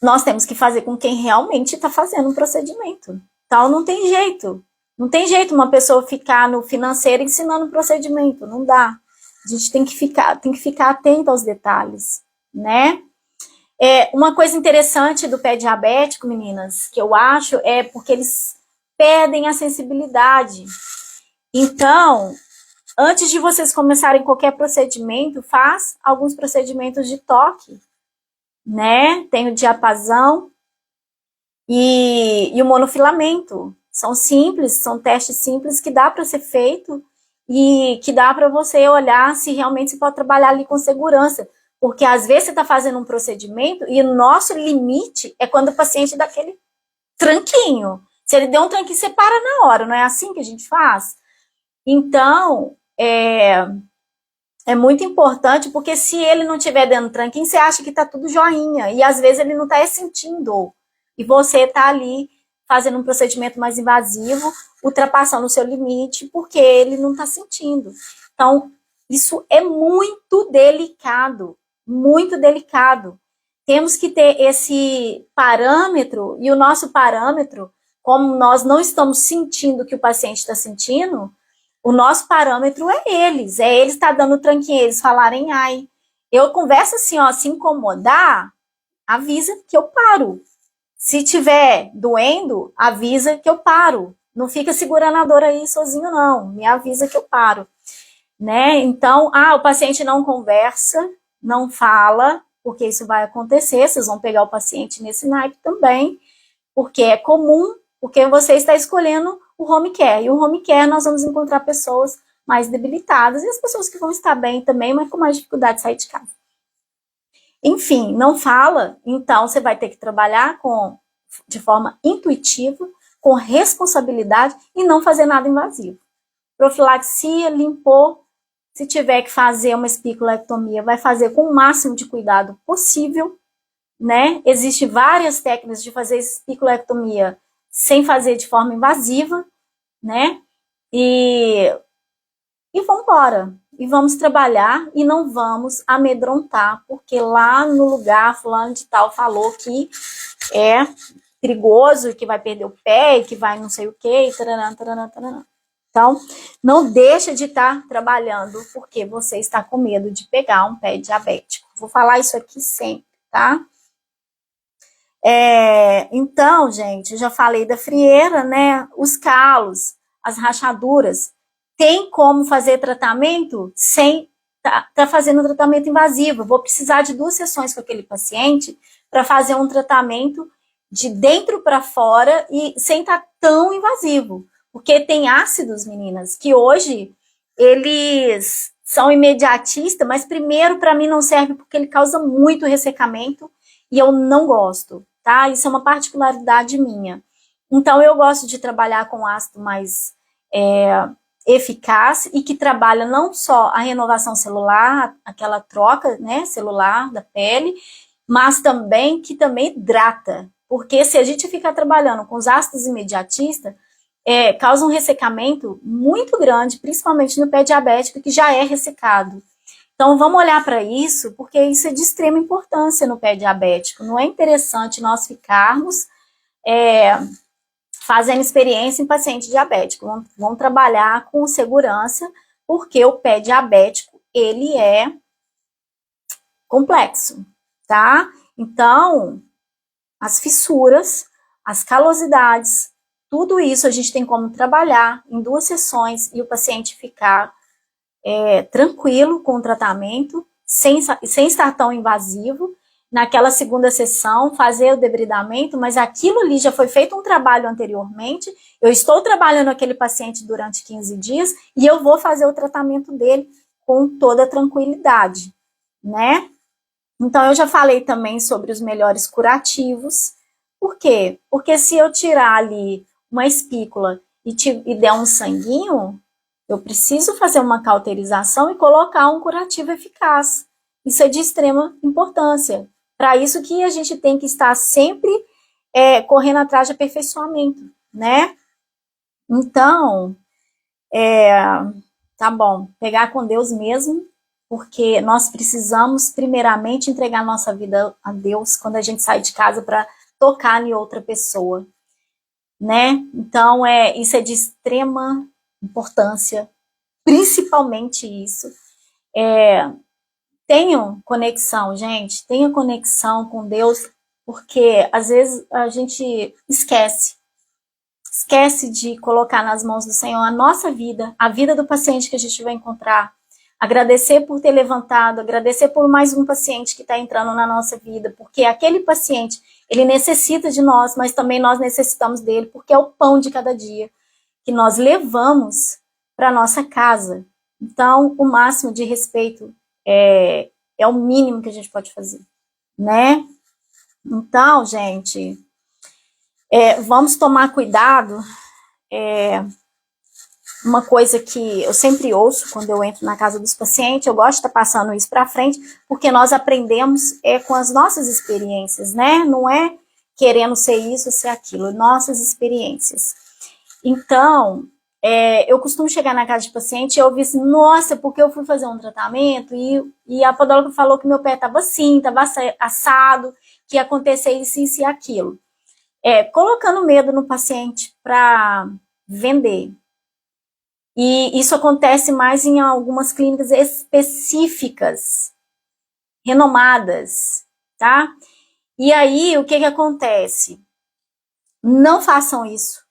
Nós temos que fazer com quem realmente está fazendo um procedimento. Então, não tem jeito. Não tem jeito uma pessoa ficar no financeiro ensinando um procedimento. Não dá. A gente tem que ficar atento aos detalhes, né? Uma coisa interessante do pé diabético, meninas, que eu acho, é porque eles perdem a sensibilidade. Então, antes de vocês começarem qualquer procedimento, faz alguns procedimentos de toque, né? Tem o diapasão e o monofilamento. São simples, são testes simples que dá para ser feito e que dá para você olhar se realmente você pode trabalhar ali com segurança. Porque às vezes você está fazendo um procedimento e o nosso limite é quando o paciente dá aquele tranquinho. Se ele deu um tranquinho, você para na hora, não é assim que a gente faz? Então, é muito importante, porque se ele não estiver dando tranquinho, você acha que está tudo joinha. E às vezes ele não está sentindo. E você está ali fazendo um procedimento mais invasivo, ultrapassando o seu limite, porque ele não está sentindo. Então, isso é muito delicado, muito delicado. Temos que ter esse parâmetro, e o nosso parâmetro, como nós não estamos sentindo o que o paciente está sentindo, o nosso parâmetro é eles estar dando tranquinho, eles falarem ai. Eu converso assim, ó, se incomodar, avisa que eu paro. Se tiver doendo, avisa que eu paro. Não fica segurando a dor aí sozinho, não. Me avisa que eu paro. Né? Então, o paciente não conversa, não fala, porque isso vai acontecer, vocês vão pegar o paciente nesse naipe também, porque é comum, porque você está escolhendo o home care, e o home care nós vamos encontrar pessoas mais debilitadas, e as pessoas que vão estar bem também, mas com mais dificuldade de sair de casa. Enfim, não fala, então você vai ter que trabalhar de forma intuitiva, com responsabilidade, e não fazer nada invasivo. Profilaxia, limpou. Se tiver que fazer uma espiculectomia, vai fazer com o máximo de cuidado possível, né? Existem várias técnicas de fazer espiculectomia sem fazer de forma invasiva, né? E vamos embora. E vamos trabalhar e não vamos amedrontar, porque lá no lugar fulano de tal falou que é perigoso, que vai perder o pé, que vai não sei o quê, e taranã, taranã, taranã. Então, não deixa de estar trabalhando porque você está com medo de pegar um pé diabético. Vou falar isso aqui sempre, tá? Então, gente, eu já falei da frieira, né? Os calos, as rachaduras. Tem como fazer tratamento sem tá fazendo tratamento invasivo. Vou precisar de 2 sessões com aquele paciente para fazer um tratamento de dentro para fora e sem estar tão invasivo. Porque tem ácidos, meninas, que hoje eles são imediatistas, mas primeiro para mim não serve porque ele causa muito ressecamento e eu não gosto, tá? Isso é uma particularidade minha. Então eu gosto de trabalhar com ácido mais eficaz e que trabalha não só a renovação celular, aquela troca, né, celular da pele, mas também que também hidrata. Porque se a gente ficar trabalhando com os ácidos imediatistas, causa um ressecamento muito grande, principalmente no pé diabético, que já é ressecado. Então, vamos olhar para isso, porque isso é de extrema importância no pé diabético. Não é interessante nós ficarmos fazendo experiência em paciente diabético. Vamos trabalhar com segurança, porque o pé diabético, ele é complexo, tá? Então, as fissuras, as calosidades, tudo isso a gente tem como trabalhar em 2 sessões e o paciente ficar tranquilo com o tratamento, sem estar tão invasivo. Naquela segunda sessão, fazer o debridamento, mas aquilo ali já foi feito um trabalho anteriormente, eu estou trabalhando aquele paciente durante 15 dias e eu vou fazer o tratamento dele com toda tranquilidade, né? Então, eu já falei também sobre os melhores curativos. Por quê? Porque se eu tirar ali uma espícula e der um sanguinho, eu preciso fazer uma cauterização e colocar um curativo eficaz. Isso é de extrema importância. Para isso que a gente tem que estar sempre correndo atrás de aperfeiçoamento, né? Então, tá bom, pegar com Deus mesmo, porque nós precisamos primeiramente entregar nossa vida a Deus quando a gente sai de casa para tocar em outra pessoa, né? Então, isso é de extrema importância, principalmente isso. Tenham conexão, gente, tenham conexão com Deus, porque às vezes a gente esquece de colocar nas mãos do Senhor a nossa vida, a vida do paciente que a gente vai encontrar, agradecer por ter levantado, agradecer por mais um paciente que está entrando na nossa vida, porque aquele paciente, ele necessita de nós, mas também nós necessitamos dele, porque é o pão de cada dia que nós levamos para nossa casa. Então, o máximo de respeito é o mínimo que a gente pode fazer, né? Então, gente, vamos tomar cuidado. Uma coisa que eu sempre ouço quando eu entro na casa dos pacientes, eu gosto de estar passando isso para frente, porque nós aprendemos com as nossas experiências, né? Não é querendo ser isso, ser aquilo, nossas experiências. Então, eu costumo chegar na casa de paciente e eu ouvi assim, nossa, porque eu fui fazer um tratamento e a podóloga falou que meu pé estava assim, estava assado, que ia acontecer isso e aquilo. Colocando medo no paciente para vender. E isso acontece mais em algumas clínicas específicas, renomadas, tá? E aí, o que acontece? Não façam isso.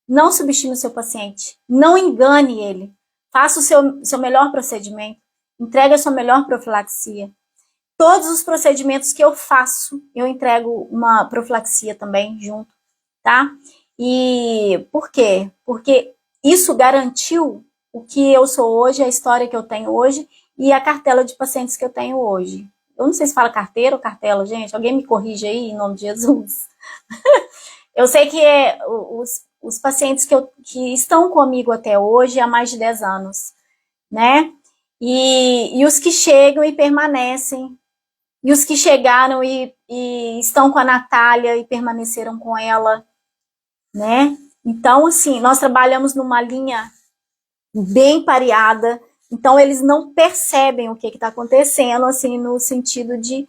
Não subestime o seu paciente. Não engane ele. Faça o seu melhor procedimento. Entregue a sua melhor profilaxia. Todos os procedimentos que eu faço, eu entrego uma profilaxia também junto, tá? E por quê? Porque isso garantiu o que eu sou hoje, a história que eu tenho hoje e a cartela de pacientes que eu tenho hoje. Eu não sei se fala carteira ou cartela, gente. Alguém me corrige aí, em nome de Jesus. Eu sei que os pacientes que estão comigo até hoje há mais de 10 anos, né? E os que chegam e permanecem. E os que chegaram e estão com a Natália e permaneceram com ela, né? Então, assim, nós trabalhamos numa linha bem pareada, então eles não percebem o que está acontecendo, assim, no sentido de,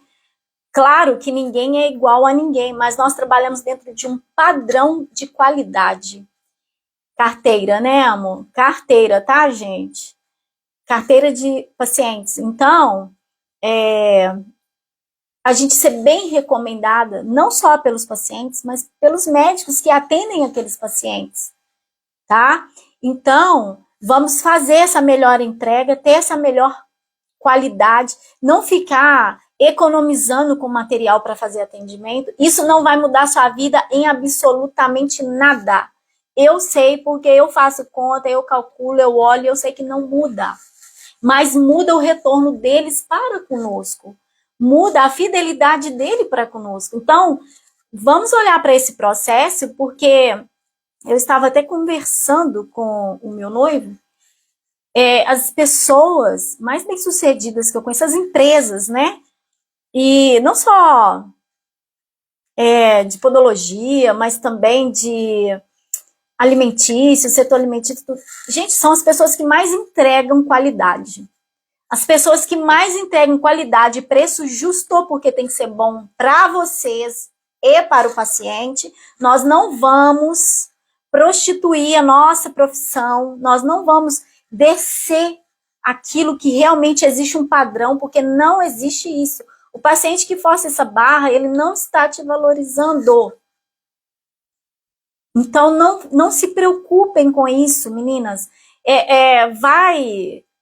claro que ninguém é igual a ninguém, mas nós trabalhamos dentro de um padrão de qualidade. Carteira, né, amor? Carteira, tá, gente? Carteira de pacientes. Então, a gente ser bem recomendada, não só pelos pacientes, mas pelos médicos que atendem aqueles pacientes, tá? Então, vamos fazer essa melhor entrega, ter essa melhor qualidade, não ficar economizando com material para fazer atendimento. Isso não vai mudar sua vida em absolutamente nada. Eu sei porque eu faço conta, eu calculo, eu olho, eu sei que não muda. Mas muda o retorno deles para conosco. Muda a fidelidade dele para conosco. Então, vamos olhar para esse processo, porque eu estava até conversando com o meu noivo, as pessoas mais bem-sucedidas que eu conheço, as empresas, né? E não só de podologia, mas também de alimentício, setor alimentício. Gente, são as pessoas que mais entregam qualidade. As pessoas que mais entregam qualidade e preço justo, porque tem que ser bom para vocês e para o paciente. Nós não vamos prostituir a nossa profissão, nós não vamos descer aquilo que realmente existe um padrão, porque não existe isso. O paciente que força essa barra, ele não está te valorizando. Então, não se preocupem com isso, meninas.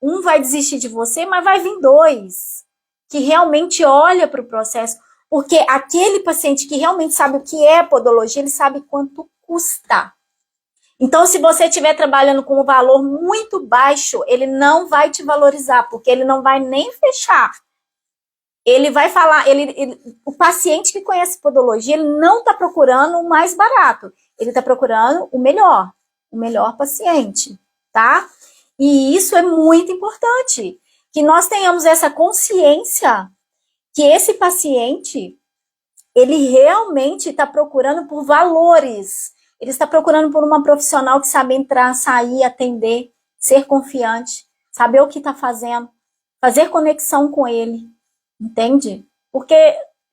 Um vai desistir de você, mas vai vir dois, que realmente olha para o processo, porque aquele paciente que realmente sabe o que é podologia, ele sabe quanto custa. Então, se você estiver trabalhando com um valor muito baixo, ele não vai te valorizar, porque ele não vai nem fechar. Ele vai falar, o paciente que conhece podologia, ele não está procurando o mais barato, ele está procurando o melhor paciente, tá? E isso é muito importante, que nós tenhamos essa consciência que esse paciente, ele realmente está procurando por valores, ele está procurando por uma profissional que sabe entrar, sair, atender, ser confiante, saber o que está fazendo, fazer conexão com ele, entende? Porque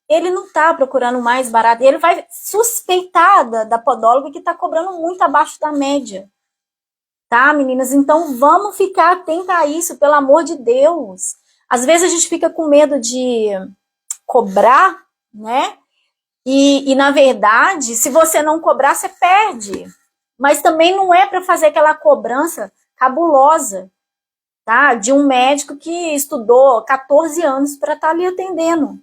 ele não está procurando o mais barato, ele vai suspeitar da podóloga que está cobrando muito abaixo da média. Tá, meninas? Então, vamos ficar atenta a isso, pelo amor de Deus. Às vezes a gente fica com medo de cobrar, né? E na verdade, se você não cobrar, você perde. Mas também não é para fazer aquela cobrança cabulosa, tá? De um médico que estudou 14 anos para estar ali atendendo.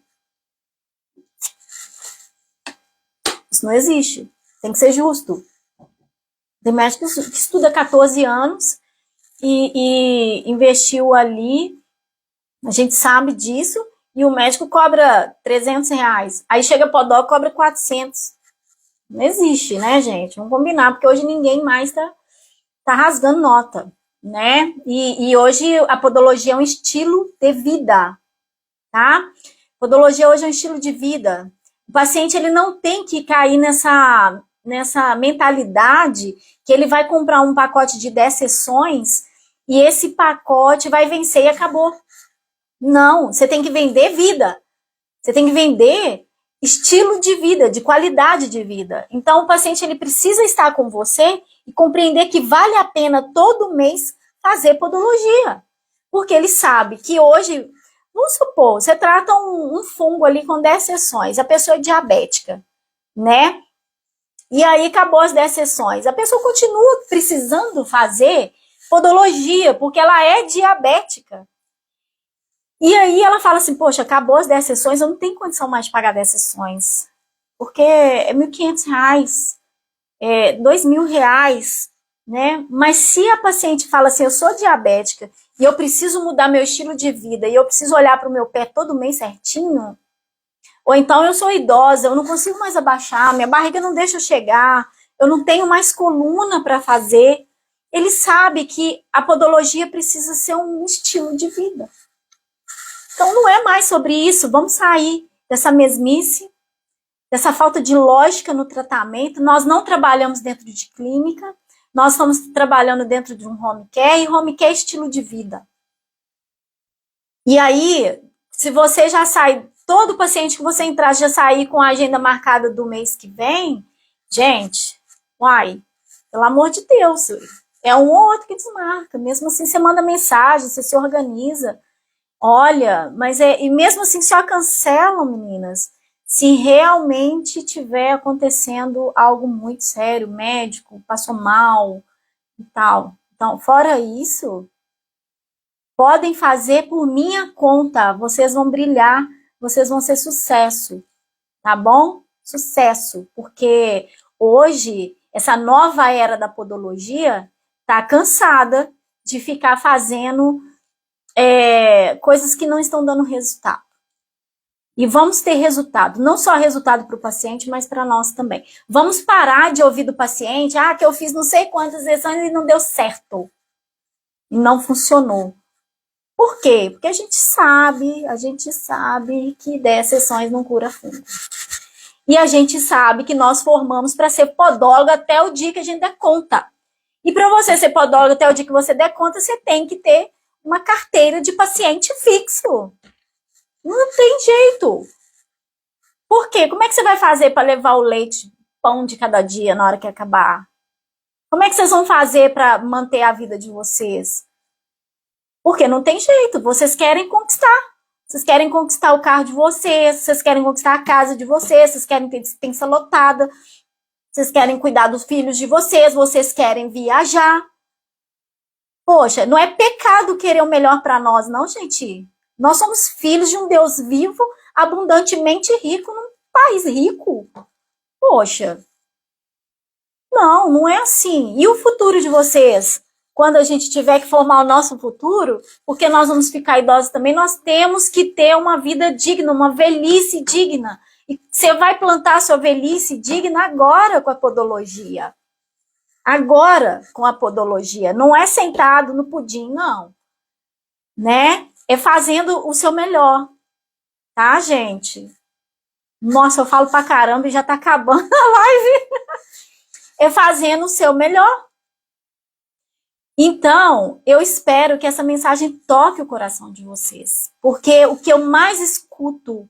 Isso não existe. Tem que ser justo. Tem médico que estuda 14 anos e investiu ali, a gente sabe disso, e o médico cobra R$300. Aí chega a podóloga e cobra 400. Não existe, né, gente? Vamos combinar, porque hoje ninguém mais tá rasgando nota, né? E hoje a podologia é um estilo de vida, tá? Podologia hoje é um estilo de vida. O paciente ele não tem que cair nessa mentalidade que ele vai comprar um pacote de 10 sessões e esse pacote vai vencer e acabou. Não, você tem que vender vida. Você tem que vender estilo de vida, de qualidade de vida. Então, o paciente ele precisa estar com você e compreender que vale a pena todo mês fazer podologia. Porque ele sabe que hoje, vamos supor, você trata um fungo ali com 10 sessões, a pessoa é diabética, né? E aí acabou as 10 sessões. A pessoa continua precisando fazer podologia, porque ela é diabética. E aí ela fala assim, poxa, acabou as 10 sessões, eu não tenho condição mais de pagar 10 sessões. Porque é R$1.500, é R$2.000, né? Mas se a paciente fala assim, eu sou diabética e eu preciso mudar meu estilo de vida e eu preciso olhar para o meu pé todo mês certinho, ou então eu sou idosa, eu não consigo mais abaixar, minha barriga não deixa eu chegar, eu não tenho mais coluna para fazer, ele sabe que a podologia precisa ser um estilo de vida. Então não é mais sobre isso, vamos sair dessa mesmice, dessa falta de lógica no tratamento. Nós não trabalhamos dentro de clínica, nós estamos trabalhando dentro de um home care, e home care é estilo de vida. E aí, se você já sai, todo paciente que você entrar já sair com a agenda marcada do mês que vem, gente, uai, pelo amor de Deus, é um ou outro que desmarca. Mesmo assim, você manda mensagem, você se organiza. Olha, mas e mesmo assim só cancelam, meninas, se realmente tiver acontecendo algo muito sério, médico, passou mal e tal. Então, fora isso, podem fazer por minha conta, vocês vão brilhar, vocês vão ser sucesso, tá bom? Sucesso, porque hoje, essa nova era da podologia tá cansada de ficar fazendo coisas que não estão dando resultado. E vamos ter resultado, não só resultado para o paciente, mas para nós também. Vamos parar de ouvir do paciente, que eu fiz não sei quantas sessões e não deu certo. E não funcionou. Por quê? Porque a gente sabe que 10 sessões não cura fungo. E a gente sabe que nós formamos para ser podólogo até o dia que a gente der conta. E para você ser podólogo até o dia que você der conta, você tem que ter uma carteira de paciente fixo. Não tem jeito. Por quê? Como é que você vai fazer para levar o leite, pão de cada dia na hora que acabar? Como é que vocês vão fazer para manter a vida de vocês? Porque não tem jeito. Vocês querem conquistar. Vocês querem conquistar o carro de vocês, vocês querem conquistar a casa de vocês querem ter dispensa lotada, vocês querem cuidar dos filhos de vocês querem viajar. Poxa, não é pecado querer o melhor para nós, não, gente. Nós somos filhos de um Deus vivo, abundantemente rico, num país rico. Poxa, não é assim. E o futuro de vocês? Quando a gente tiver que formar o nosso futuro, porque nós vamos ficar idosos também, nós temos que ter uma vida digna, uma velhice digna. E você vai plantar a sua velhice digna agora com a podologia. Agora com a podologia. Não é sentado no pudim, não. Né? É fazendo o seu melhor. Tá, gente? Nossa, eu falo pra caramba e já tá acabando a live. É fazendo o seu melhor. Então, eu espero que essa mensagem toque o coração de vocês. Porque o que eu mais escuto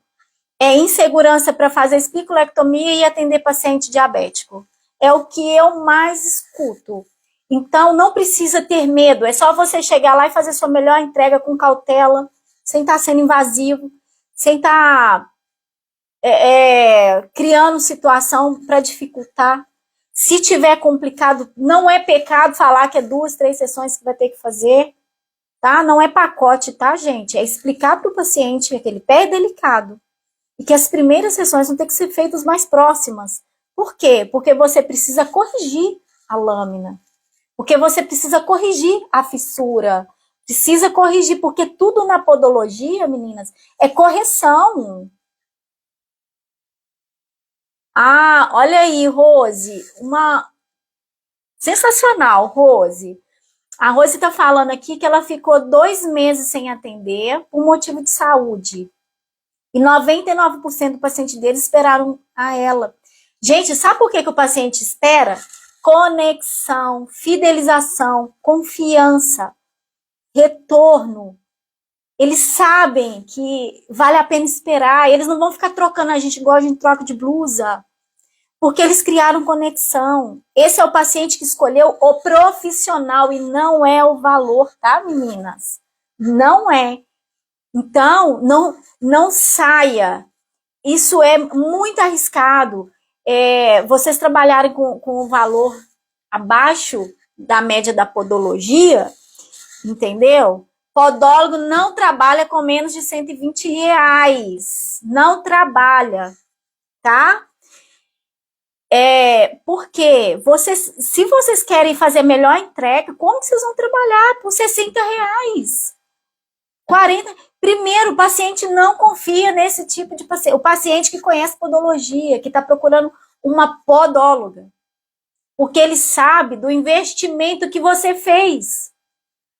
é insegurança para fazer espiculectomia e atender paciente diabético. É o que eu mais escuto. Então, não precisa ter medo. É só você chegar lá e fazer sua melhor entrega com cautela, sem estar sendo invasivo, sem estar criando situação para dificultar. Se tiver complicado, não é pecado falar que é 2, 3 sessões que vai ter que fazer, tá? Não é pacote, tá, gente? É explicar para o paciente que aquele pé é delicado e que as primeiras sessões vão ter que ser feitas mais próximas. Por quê? Porque você precisa corrigir a lâmina. Porque você precisa corrigir a fissura. Precisa corrigir, porque tudo na podologia, meninas, é correção. Olha aí, Rose, uma sensacional, Rose. A Rose está falando aqui que ela ficou 2 meses sem atender por motivo de saúde. E 99% do paciente deles esperaram a ela. Gente, sabe por que o paciente espera? Conexão, fidelização, confiança, retorno. Eles sabem que vale a pena esperar. Eles não vão ficar trocando a gente igual a gente troca de blusa. Porque eles criaram conexão. Esse é o paciente que escolheu o profissional e não é o valor, tá, meninas? Não é. Então, não saia. Isso é muito arriscado. Vocês trabalharem com o valor abaixo da média da podologia, entendeu? Podólogo não trabalha com menos de R$120. Não trabalha, tá? Porque se vocês querem fazer melhor entrega, como vocês vão trabalhar por R$60? 40. Primeiro, o paciente não confia nesse tipo de paciente. O paciente que conhece podologia, que está procurando uma podóloga. Porque ele sabe do investimento que você fez,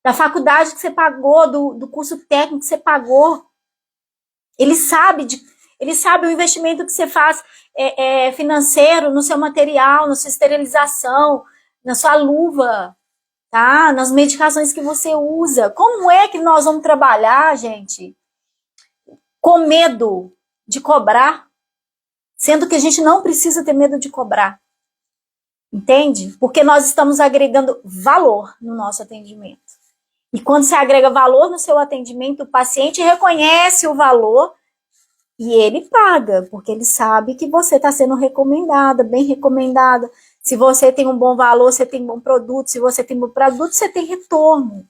da faculdade que você pagou, do curso técnico que você pagou. Ele sabe o investimento que você faz financeiro no seu material, na sua esterilização, na sua luva, tá? Nas medicações que você usa. Como é que nós vamos trabalhar, gente, com medo de cobrar, sendo que a gente não precisa ter medo de cobrar? Entende? Porque nós estamos agregando valor no nosso atendimento. E quando você agrega valor no seu atendimento, o paciente reconhece o valor e ele paga, porque ele sabe que você está sendo recomendada, bem recomendada. Se você tem um bom valor, você tem um bom produto. Se você tem um bom produto, você tem retorno.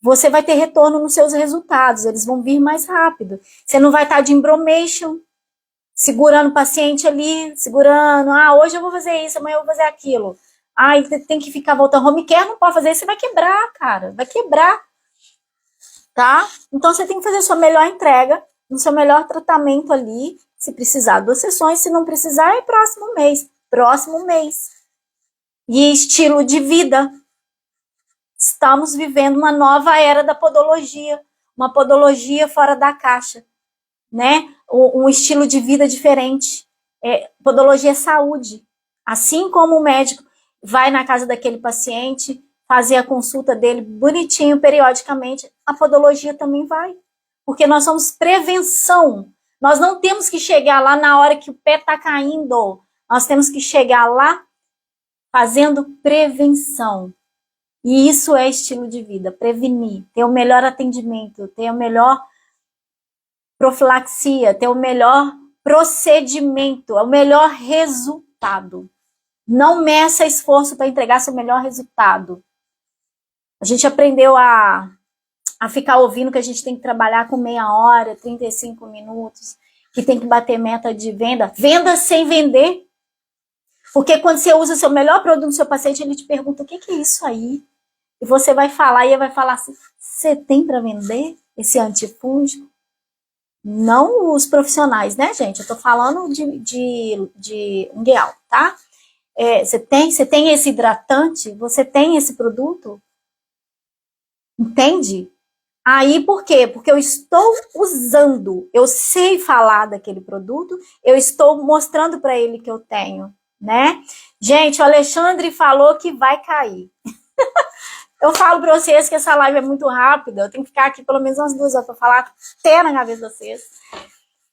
Você vai ter retorno nos seus resultados, eles vão vir mais rápido. Você não vai estar de embromation, segurando o paciente ali, segurando. Hoje eu vou fazer isso, amanhã eu vou fazer aquilo. Ele tem que ficar voltando. Home care não pode fazer isso, você vai quebrar, cara. Vai quebrar. Tá? Então você tem que fazer a sua melhor entrega, no seu melhor tratamento ali. Se precisar, 2 sessões. Se não precisar, é próximo mês. Próximo mês. E estilo de vida. Estamos vivendo uma nova era da podologia. Uma podologia fora da caixa. Né? Um estilo de vida diferente. Podologia é saúde. Assim como o médico vai na casa daquele paciente, fazer a consulta dele bonitinho, periodicamente, a podologia também vai. Porque nós somos prevenção. Nós não temos que chegar lá na hora que o pé está caindo. Nós temos que chegar lá fazendo prevenção. E isso é estilo de vida, prevenir, ter o melhor atendimento, ter o melhor profilaxia, ter o melhor procedimento, o melhor resultado. Não meça esforço para entregar seu melhor resultado. A gente aprendeu a ficar ouvindo que a gente tem que trabalhar com meia hora, 35 minutos, que tem que bater meta de venda. Venda sem vender. Porque quando você usa o seu melhor produto no seu paciente, ele te pergunta, o que é isso aí? E você vai falar, e ele vai falar assim, você tem para vender esse antifúngico? Não os profissionais, né, gente? Eu tô falando de um guial, tá? Você tem esse hidratante? Você tem esse produto? Entende? Aí, por quê? Porque eu estou usando, eu sei falar daquele produto, eu estou mostrando para ele que eu tenho, né? Gente, o Alexandre falou que vai cair. Eu falo para vocês que essa live é muito rápida, eu tenho que ficar aqui pelo menos umas 2 horas para falar até na cabeça de vocês.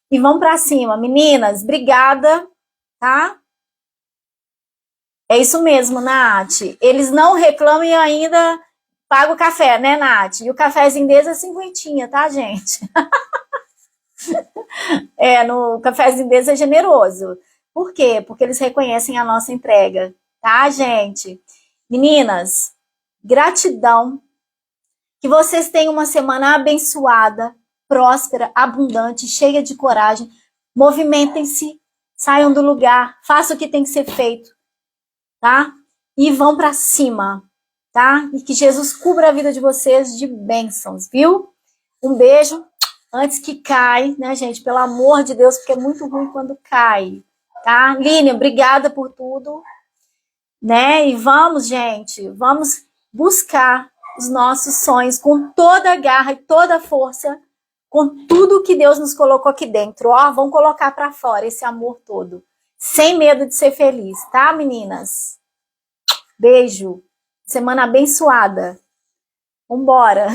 E vamos para cima, meninas, obrigada, tá? É isso mesmo, Nath. Eles não reclamam e ainda pagam o café, né, Nath? E o cafezinho deles é 50, tá, gente? No cafezinho deles é generoso. Por quê? Porque eles reconhecem a nossa entrega, tá, gente? Meninas, gratidão. Que vocês tenham uma semana abençoada, próspera, abundante, cheia de coragem. Movimentem-se, saiam do lugar, façam o que tem que ser feito, tá? E vão para cima, tá? E que Jesus cubra a vida de vocês de bênçãos, viu? Um beijo. Antes que cai, né, gente? Pelo amor de Deus, porque é muito ruim quando cai, tá? Línia, obrigada por tudo, né? E vamos, gente, vamos buscar os nossos sonhos com toda a garra e toda a força com tudo que Deus nos colocou aqui dentro. Ó, vamos colocar para fora esse amor todo. Sem medo de ser feliz, tá, meninas? Beijo. Semana abençoada. Vambora.